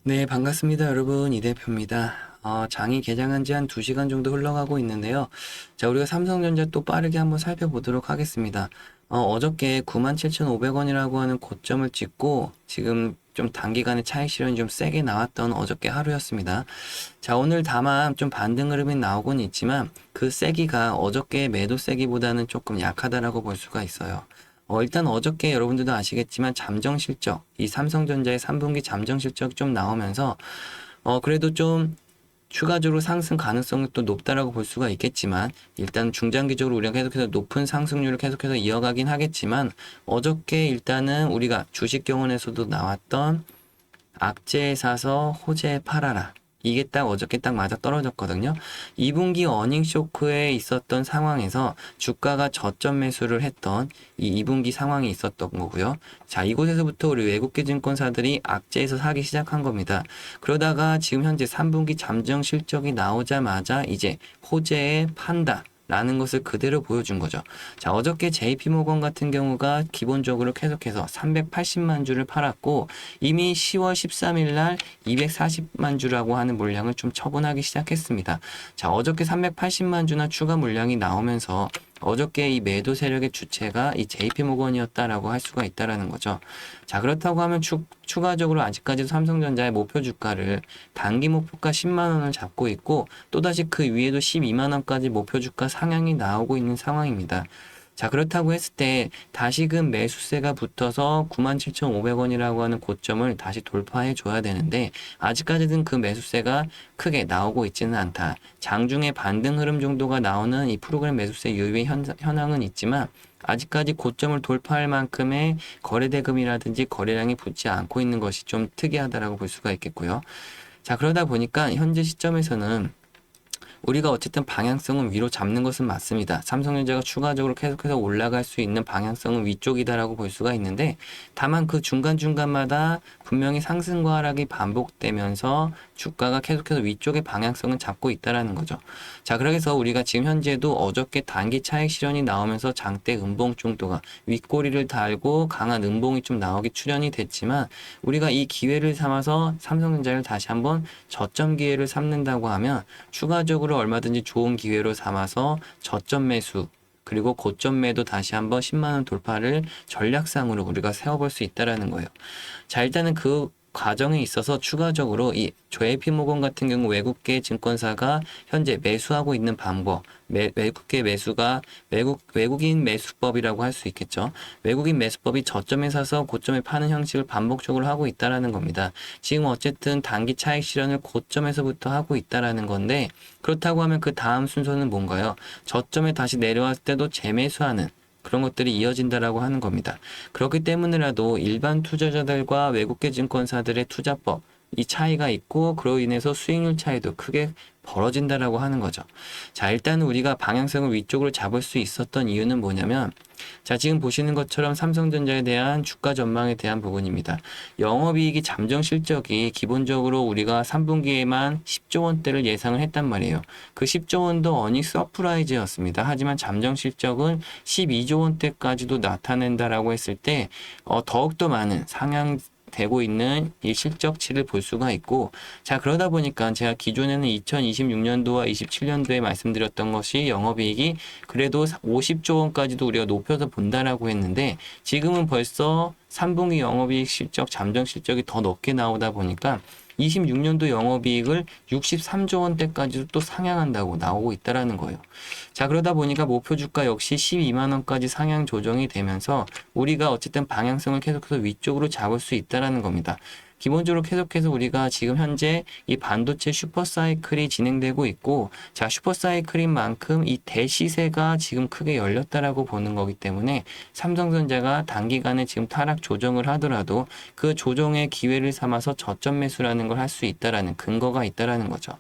네, 반갑습니다, 여러분. 이 대표입니다. 장이 개장한 지 한 2시간 정도 흘러가고 있는데요. 자, 우리가 삼성전자 또 빠르게 한번 살펴보도록 하겠습니다. 어저께 97,500원이라고 하는 고점을 찍고 지금 좀 단기간에 차익 실현이 좀 세게 나왔던 어저께 하루였습니다. 자, 오늘 다만 좀 반등 흐름이 나오곤 있지만 그 세기가 어저께 매도 세기보다는 조금 약하다라고 볼 수가 있어요. 일단 어저께 여러분들도 아시겠지만 잠정 실적, 이 삼성전자의 3분기 잠정 실적이 좀 나오면서 그래도 좀 추가적으로 상승 가능성이 또 높다라고 볼 수가 있겠지만 일단 중장기적으로 우리가 계속해서 높은 상승률을 계속해서 이어가긴 하겠지만 어저께 일단은 우리가 주식 경원에서도 나왔던 악재에 사서 호재에 팔아라. 이게 딱 어저께 딱 맞아 떨어졌거든요. 2분기 어닝 쇼크에 있었던 상황에서 주가가 저점 매수를 했던 이 2분기 상황이 있었던 거고요. 자, 이곳에서부터 우리 외국계 증권사들이 악재에서 사기 시작한 겁니다. 그러다가 지금 현재 3분기 잠정 실적이 나오자마자 이제 호재에 판다. 라는 것을 그대로 보여준 거죠. 자, 어저께 JP모건 같은 경우가 기본적으로 계속해서 380만 주를 팔았고 이미 10월 13일 날 240만 주라고 하는 물량을 좀 처분하기 시작했습니다. 자, 어저께 380만 주나 추가 물량이 나오면서 어저께 이 매도 세력의 주체가 이 JP모건이었다라고 할 수가 있다라는 거죠. 자, 그렇다고 하면 추가적으로 아직까지도 삼성전자의 목표 주가를 단기 목표가 10만 원을 잡고 있고 또다시 그 위에도 12만 원까지 목표 주가 상향이 나오고 있는 상황입니다. 자, 그렇다고 했을 때 다시금 매수세가 붙어서 97,500원이라고 하는 고점을 다시 돌파해 줘야 되는데 아직까지는 그 매수세가 크게 나오고 있지는 않다. 장중에 반등 흐름 정도가 나오는 이 프로그램 매수세 유입의 현황은 있지만 아직까지 고점을 돌파할 만큼의 거래대금이라든지 거래량이 붙지 않고 있는 것이 좀 특이하다라고 볼 수가 있겠고요. 자, 그러다 보니까 현재 시점에서는 우리가 어쨌든 방향성은 위로 잡는 것은 맞습니다. 삼성전자가 추가적으로 계속해서 올라갈 수 있는 방향성은 위쪽이다라고 볼 수가 있는데 다만 그 중간중간마다 분명히 상승과 하락이 반복되면서 주가가 계속해서 위쪽의 방향성은 잡고 있다라는 거죠. 자, 그래서 우리가 지금 현재도 어저께 단기 차익 실현이 나오면서 장대 음봉 정도가 윗꼬리를 달고 강한 음봉이 좀 나오기 출현이 됐지만 우리가 이 기회를 삼아서 삼성전자를 다시 한번 저점 기회를 삼는다고 하면 추가적으로 얼마든지 좋은 기회로 삼아서 저점 매수 그리고 고점 매도 다시 한번 10만 원 돌파를 전략상으로 우리가 세워볼 수 있다라는 거예요. 자, 일단은 그 과정에 있어서 추가적으로 이 JP모건 같은 경우 외국계 증권사가 현재 매수하고 있는 방법, 외국계 매수가 외국인 매수법이라고 할 수 있겠죠. 외국인 매수법이 저점에 사서 고점에 파는 형식을 반복적으로 하고 있다라는 겁니다. 지금 어쨌든 단기 차익 실현을 고점에서부터 하고 있다라는 건데 그렇다고 하면 그 다음 순서는 뭔가요? 저점에 다시 내려왔을 때도 재매수하는 그런 것들이 이어진다라고 하는 겁니다. 그렇기 때문에라도 일반 투자자들과 외국계 증권사들의 투자법, 이 차이가 있고 그로 인해서 수익률 차이도 크게 벌어진다라고 하는 거죠. 자, 일단 우리가 방향성을 위쪽으로 잡을 수 있었던 이유는 뭐냐면 자, 지금 보시는 것처럼 삼성전자에 대한 주가 전망에 대한 부분입니다. 영업이익이 잠정 실적이 기본적으로 우리가 3분기에만 10조 원대를 예상을 했단 말이에요. 그 10조 원도 어닝 서프라이즈였습니다. 하지만 잠정 실적은 12조 원대까지도 나타낸다라고 했을 때 더욱더 많은 상향 되고 있는 이 실적치를 볼 수가 있고 자, 그러다 보니까 제가 기존에는 2026년도와 27년도에 말씀드렸던 것이 영업이익이 그래도 50조 원까지도 우리가 높여서 본다라고 했는데 지금은 벌써 3분기 영업이익 실적 잠정 실적이 더 높게 나오다 보니까 26년도 영업이익을 63조 원대까지도 또 상향한다고 나오고 있다라는 거예요. 자, 그러다 보니까 목표 주가 역시 12만 원까지 상향 조정이 되면서 우리가 어쨌든 방향성을 계속해서 위쪽으로 잡을 수 있다라는 겁니다. 기본적으로 계속해서 우리가 지금 현재 이 반도체 슈퍼사이클이 진행되고 있고 자, 슈퍼사이클인 만큼 이 대시세가 지금 크게 열렸다라고 보는 거기 때문에 삼성전자가 단기간에 지금 타락 조정을 하더라도 그 조정의 기회를 삼아서 저점 매수라는 걸 할 수 있다라는 근거가 있다라는 거죠.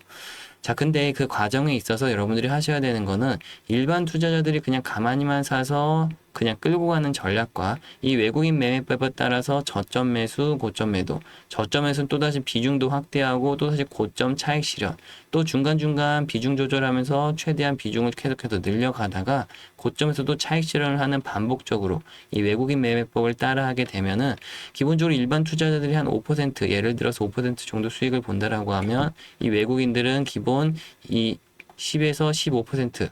자, 근데 그 과정에 있어서 여러분들이 하셔야 되는 거는 일반 투자자들이 그냥 가만히만 사서 그냥 끌고 가는 전략과 이 외국인 매매법에 따라서 저점 매수, 고점 매도, 저점에서는 또다시 비중도 확대하고 또다시 고점 차익 실현, 또 중간중간 비중 조절하면서 최대한 비중을 계속해서 늘려가다가 고점에서도 차익 실현을 하는 반복적으로 이 외국인 매매법을 따라하게 되면은 기본적으로 일반 투자자들이 한 5%, 예를 들어서 5% 정도 수익을 본다라고 하면 이 외국인들은 기본 이 10에서 15%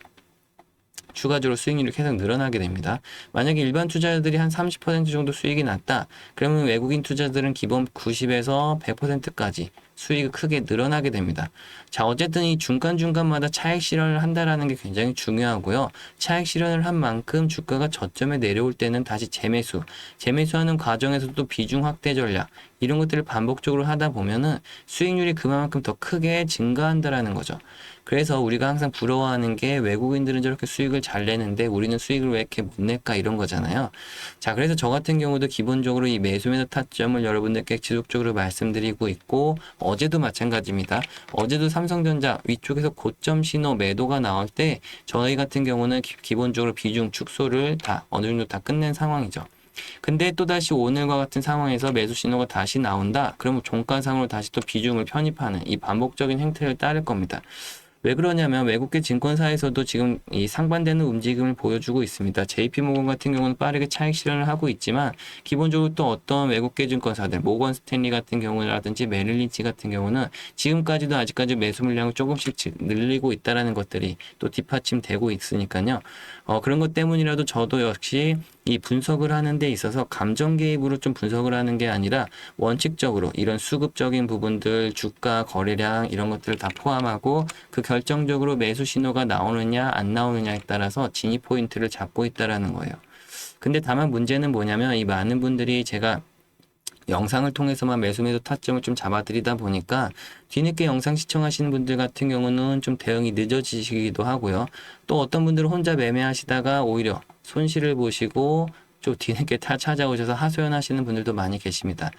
추가적으로 수익률이 계속 늘어나게 됩니다. 만약에 일반 투자자들이 한 30% 정도 수익이 났다. 그러면 외국인 투자들은 기본 90에서 100%까지 수익이 크게 늘어나게 됩니다. 자, 어쨌든 이 중간중간마다 차익 실현을 한다라는 게 굉장히 중요하고요. 차익 실현을 한 만큼 주가가 저점에 내려올 때는 다시 재매수하는 과정에서도 비중 확대 전략, 이런 것들을 반복적으로 하다 보면은 수익률이 그만큼 더 크게 증가한다라는 거죠. 그래서 우리가 항상 부러워하는 게 외국인들은 저렇게 수익을 잘 내는데 우리는 수익을 왜 이렇게 못 낼까 이런 거잖아요. 자, 그래서 저 같은 경우도 기본적으로 이 매수매도 타점을 여러분들께 지속적으로 말씀드리고 있고, 어제도 마찬가지입니다. 어제도 삼성전자 위쪽에서 고점 신호 매도가 나올 때 저희 같은 경우는 기본적으로 비중 축소를 다 어느 정도 다 끝낸 상황이죠. 근데 또다시 오늘과 같은 상황에서 매수 신호가 다시 나온다? 그러면 종가상으로 다시 또 비중을 편입하는 이 반복적인 행태를 따를 겁니다. 왜 그러냐면 외국계 증권사에서도 지금 이 상반되는 움직임을 보여주고 있습니다. JP모건 같은 경우는 빠르게 차익 실현을 하고 있지만 기본적으로 또 어떤 외국계 증권사들, 모건 스탠리 같은 경우라든지 메릴 린치 같은 경우는 지금까지도 아직까지 매수 물량을 조금씩 늘리고 있다라는 것들이 또 뒷받침되고 있으니까요. 그런 것 때문이라도 저도 역시 이 분석을 하는 데 있어서 감정 개입으로 좀 분석을 하는 게 아니라 원칙적으로 이런 수급적인 부분들, 주가, 거래량 이런 것들을 다 포함하고 그 결정적으로 매수 신호가 나오느냐 안 나오느냐에 따라서 진입 포인트를 잡고 있다라는 거예요. 근데 다만 문제는 뭐냐면 이 많은 분들이 제가 영상을 통해서만 매수 타점을 좀 잡아드리다 보니까 뒤늦게 영상 시청하시는 분들 같은 경우는 좀 대응이 늦어지시기도 하고요. 또 어떤 분들은 혼자 매매하시다가 오히려 손실을 보시고 좀 뒤늦게 찾아오셔서 하소연하시는 분들도 많이 계십니다.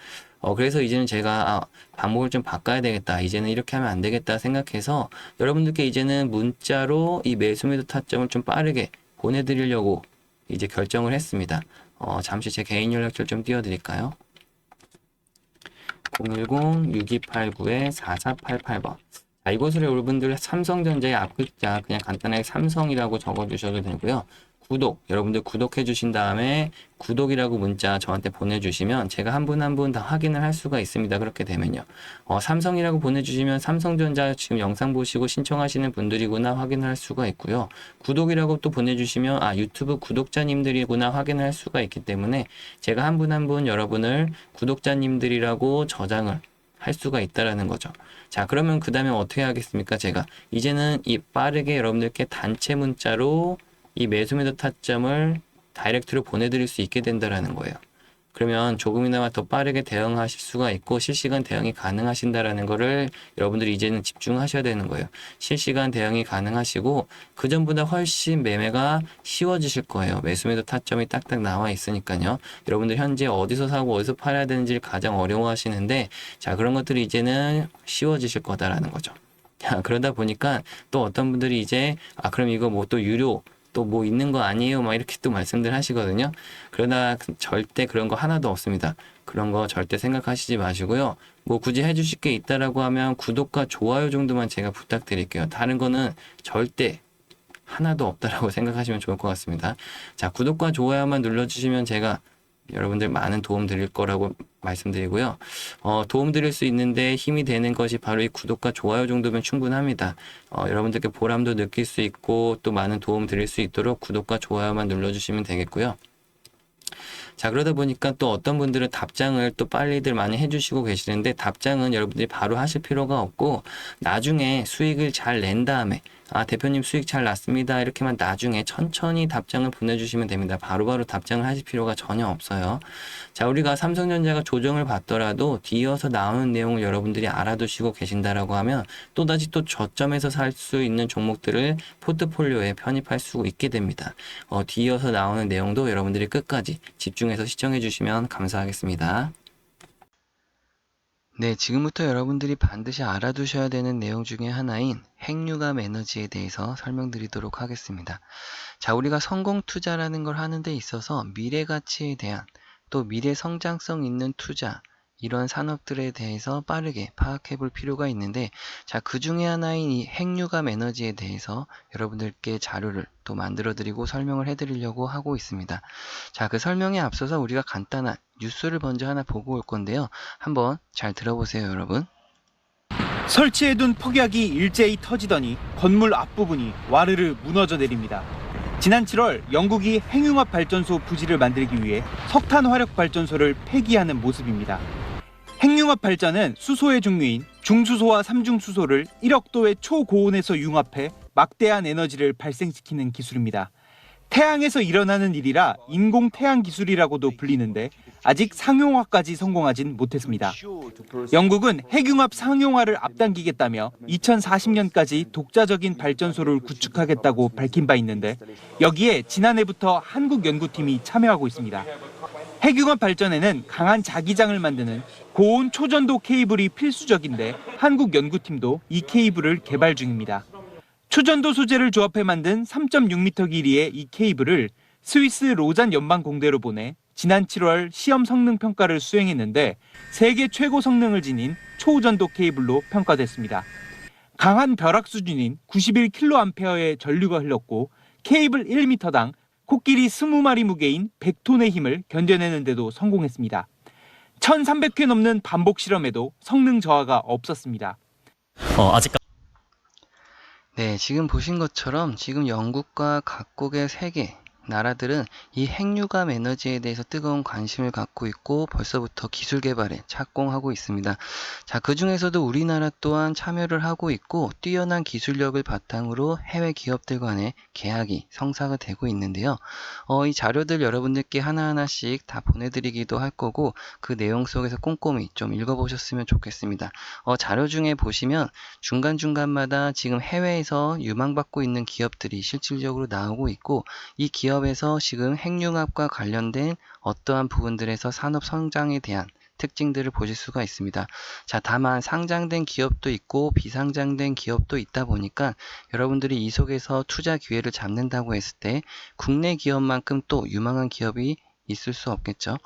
그래서 이제는 제가 방법을 좀 바꿔야 되겠다. 이제는 이렇게 하면 안 되겠다 생각해서 여러분들께 이제는 문자로 이 매수 타점을 좀 빠르게 보내드리려고 이제 결정을 했습니다. 잠시 제 개인 연락처를 좀 띄워드릴까요? 010-6289-4488번. 자, 이곳으로 여러분들 삼성전자의 앞글자 그냥 간단하게 삼성이라고 적어주셔도 되고요. 여러분들 구독해 주신 다음에 구독이라고 문자 저한테 보내주시면 제가 한 분 한 분 다 확인을 할 수가 있습니다. 그렇게 되면요. 삼성이라고 보내주시면 삼성전자 지금 영상 보시고 신청하시는 분들이구나 확인을 할 수가 있고요. 구독이라고 또 보내주시면 유튜브 구독자님들이구나 확인을 할 수가 있기 때문에 제가 한 분 한 분 여러분을 구독자님들이라고 저장을 할 수가 있다라는 거죠. 자, 그러면 그 다음에 어떻게 하겠습니까? 제가 이제는 이 빠르게 여러분들께 단체 문자로 이 매수매도 타점을 다이렉트로 보내드릴 수 있게 된다라는 거예요. 그러면 조금이나마 더 빠르게 대응하실 수가 있고 실시간 대응이 가능하신다라는 거를 여러분들이 이제는 집중하셔야 되는 거예요. 실시간 대응이 가능하시고 그 전보다 훨씬 매매가 쉬워지실 거예요. 매수매도 타점이 딱딱 나와 있으니까요. 여러분들 현재 어디서 사고 어디서 팔아야 되는지를 가장 어려워하시는데 자, 그런 것들이 이제는 쉬워지실 거다라는 거죠. 자, 그러다 보니까 또 어떤 분들이 이제 그럼 이거 뭐 또 유료 또 뭐 있는 거 아니에요? 막 이렇게 또 말씀들 하시거든요. 그러나 절대 그런 거 하나도 없습니다. 그런 거 절대 생각하시지 마시고요. 뭐 굳이 해주실 게 있다라고 하면 구독과 좋아요 정도만 제가 부탁드릴게요. 다른 거는 절대 하나도 없다라고 생각하시면 좋을 것 같습니다. 자, 구독과 좋아요만 눌러주시면 제가 여러분들 많은 도움 드릴 거라고 말씀드리고요. 도움 드릴 수 있는데 힘이 되는 것이 바로 이 구독과 좋아요 정도면 충분합니다. 여러분들께 보람도 느낄 수 있고 또 많은 도움 드릴 수 있도록 구독과 좋아요만 눌러주시면 되겠고요. 자, 그러다 보니까 또 어떤 분들은 답장을 또 빨리들 많이 해주시고 계시는데 답장은 여러분들이 바로 하실 필요가 없고 나중에 수익을 잘 낸 다음에 대표님 수익 잘 났습니다. 이렇게만 나중에 천천히 답장을 보내주시면 됩니다. 바로바로 답장을 하실 필요가 전혀 없어요. 자, 우리가 삼성전자가 조정을 받더라도 뒤이어서 나오는 내용을 여러분들이 알아두시고 계신다라고 하면 또다시 또 저점에서 살 수 있는 종목들을 포트폴리오에 편입할 수 있게 됩니다. 뒤이어서 나오는 내용도 여러분들이 끝까지 집중해서 시청해 주시면 감사하겠습니다. 네, 지금부터 여러분들이 반드시 알아두셔야 되는 내용 중에 하나인 핵융합 에너지에 대해서 설명드리도록 하겠습니다. 자, 우리가 성공 투자라는 걸 하는 데 있어서 미래 가치에 대한 또 미래 성장성 있는 투자, 이런 산업들에 대해서 빠르게 파악해 볼 필요가 있는데, 자, 그 중에 하나인 이 핵융합 에너지에 대해서 여러분들께 자료를 또 만들어 드리고 설명을 해 드리려고 하고 있습니다. 자, 그 설명에 앞서서 우리가 간단한 뉴스를 먼저 하나 보고 올 건데요. 한번 잘 들어보세요, 여러분. 설치해둔 폭약이 일제히 터지더니 건물 앞부분이 와르르 무너져 내립니다. 지난 7월 영국이 핵융합 발전소 부지를 만들기 위해 석탄 화력 발전소를 폐기하는 모습입니다. 핵융합 발전은 수소의 종류인 중수소와 삼중수소를 1억 도의 초고온에서 융합해 막대한 에너지를 발생시키는 기술입니다. 태양에서 일어나는 일이라 인공 태양 기술이라고도 불리는데 아직 상용화까지 성공하진 못했습니다. 영국은 핵융합 상용화를 앞당기겠다며 2040년까지 독자적인 발전소를 구축하겠다고 밝힌 바 있는데, 여기에 지난해부터 한국 연구팀이 참여하고 있습니다. 핵융합 발전에는 강한 자기장을 만드는 고온 초전도 케이블이 필수적인데 한국 연구팀도 이 케이블을 개발 중입니다. 초전도 소재를 조합해 만든 3.6m 길이의 이 케이블을 스위스 로잔 연방공대로 보내 지난 7월 시험 성능 평가를 수행했는데 세계 최고 성능을 지닌 초전도 케이블로 평가됐습니다. 강한 벼락 수준인 91kA의 전류가 흘렀고 케이블 1m당 코끼리 20마리 무게인 100톤의 힘을 견뎌내는 데도 성공했습니다. 1300회 넘는 반복 실험에도 성능 저하가 없었습니다. 네, 지금 보신 것처럼 지금 영국과 각국의 세계 나라들은 이 핵융합 에너지에 대해서 뜨거운 관심을 갖고 있고 벌써부터 기술 개발에 착공하고 있습니다. 자, 그 중에서도 우리나라 또한 참여를 하고 있고 뛰어난 기술력을 바탕으로 해외 기업들 간의 계약이 성사가 되고 있는데요. 이 자료들 여러분들께 하나하나씩 다 보내드리기도 할 거고 그 내용 속에서 꼼꼼히 좀 읽어보셨으면 좋겠습니다. 자료 중에 보시면 중간중간마다 지금 해외에서 유망받고 있는 기업들이 실질적으로 나오고 있고 이 기업에서 지금 핵융합과 관련된 어떠한 부분들에서 산업 성장에 대한 특징들을 보실 수가 있습니다. 자, 다만 상장된 기업도 있고 비상장된 기업도 있다 보니까 여러분들이 이 속에서 투자 기회를 잡는다고 했을 때 국내 기업만큼 또 유망한 기업이 있을 수 없겠죠.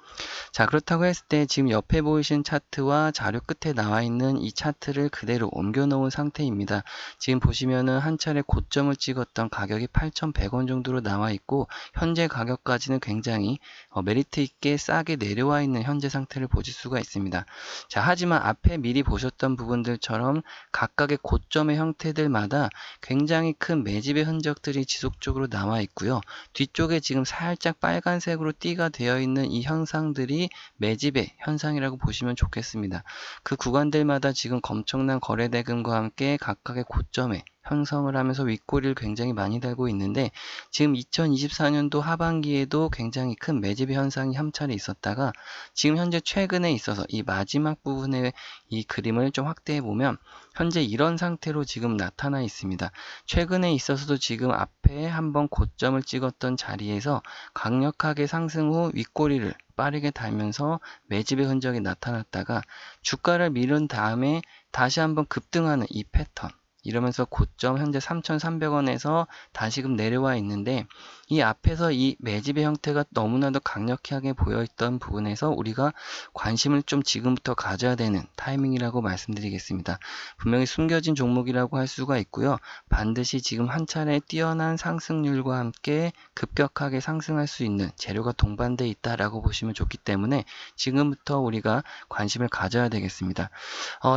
자, 그렇다고 했을 때 지금 옆에 보이신 차트와 자료 끝에 나와 있는 이 차트를 그대로 옮겨 놓은 상태입니다. 지금 보시면은 한 차례 고점을 찍었던 가격이 8,100원 정도로 나와 있고 현재 가격까지는 굉장히 메리트 있게 싸게 내려와 있는 현재 상태를 보실 수가 있습니다. 자, 하지만 앞에 미리 보셨던 부분들처럼 각각의 고점의 형태들마다 굉장히 큰 매집의 흔적들이 지속적으로 나와 있고요. 뒤쪽에 지금 살짝 빨간색으로 띠가 되어 있는 이 현상들이 매집의 현상이라고 보시면 좋겠습니다. 그 구간들마다 지금 엄청난 거래 대금과 함께 각각의 고점에 형성을 하면서 윗꼬리를 굉장히 많이 달고 있는데 지금 2024년도 하반기에도 굉장히 큰 매집의 현상이 한 차례 있었다가 지금 현재 최근에 있어서 이 마지막 부분의 이 그림을 좀 확대해 보면 현재 이런 상태로 지금 나타나 있습니다. 최근에 있어서도 지금 앞에 한번 고점을 찍었던 자리에서 강력하게 상승 후 윗꼬리를 빠르게 달면서 매집의 흔적이 나타났다가 주가를 밀은 다음에 다시 한번 급등하는 이 패턴, 이러면서 고점 현재 3,300원에서 다시금 내려와 있는데 이 앞에서 이 매집의 형태가 너무나도 강력하게 보여있던 부분에서 우리가 관심을 좀 지금부터 가져야 되는 타이밍이라고 말씀드리겠습니다. 분명히 숨겨진 종목이라고 할 수가 있고요. 반드시 지금 한 차례 뛰어난 상승률과 함께 급격하게 상승할 수 있는 재료가 동반되어 있다라고 보시면 좋기 때문에 지금부터 우리가 관심을 가져야 되겠습니다.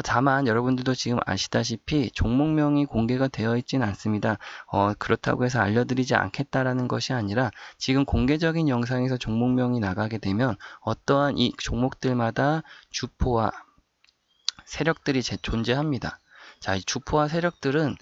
다만 여러분들도 지금 아시다시피 종목명이 공개가 되어 있지는 않습니다. 그렇다고 해서 알려드리지 않겠다라는 것이 아니라 지금 공개적인 영상에서 종목명이 나가게 되면 어떠한 이 종목들마다 주포와 세력들이 존재합니다. 자, 이 주포와 세력들은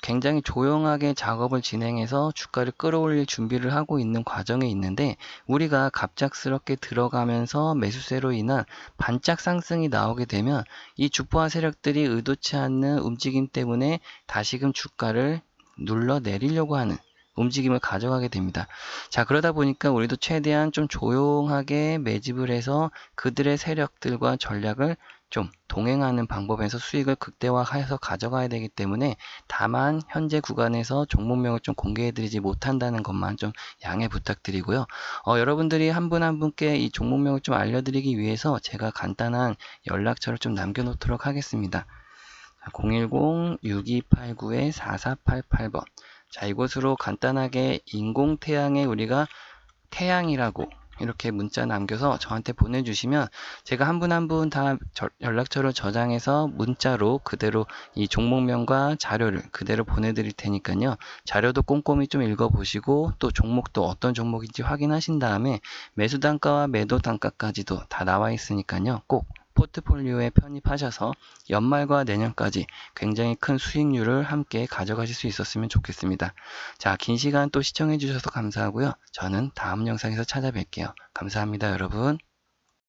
굉장히 조용하게 작업을 진행해서 주가를 끌어올릴 준비를 하고 있는 과정에 있는데 우리가 갑작스럽게 들어가면서 매수세로 인한 반짝 상승이 나오게 되면 이 주포와 세력들이 의도치 않는 움직임 때문에 다시금 주가를 눌러 내리려고 하는 움직임을 가져가게 됩니다. 자, 그러다 보니까 우리도 최대한 좀 조용하게 매집을 해서 그들의 세력들과 전략을 좀 동행하는 방법에서 수익을 극대화해서 가져가야 되기 때문에 다만 현재 구간에서 종목명을 좀 공개해드리지 못한다는 것만 좀 양해 부탁드리고요. 여러분들이 한 분 한 분께 이 종목명을 좀 알려드리기 위해서 제가 간단한 연락처를 좀 남겨놓도록 하겠습니다. 010-6289-4488번. 자, 이곳으로 간단하게 인공태양에 우리가 태양이라고 이렇게 문자 남겨서 저한테 보내주시면 제가 한 분 한 분 다 연락처를 저장해서 문자로 그대로 이 종목명과 자료를 그대로 보내드릴 테니까요. 자료도 꼼꼼히 좀 읽어보시고 또 종목도 어떤 종목인지 확인하신 다음에 매수 단가와 매도 단가까지도 다 나와 있으니까요. 꼭 포트폴리오에 편입하셔서 연말과 내년까지 굉장히 큰 수익률을 함께 가져가실 수 있었으면 좋겠습니다. 자, 긴 시간 또 시청해 주셔서 감사하고요. 저는 다음 영상에서 찾아뵐게요. 감사합니다, 여러분.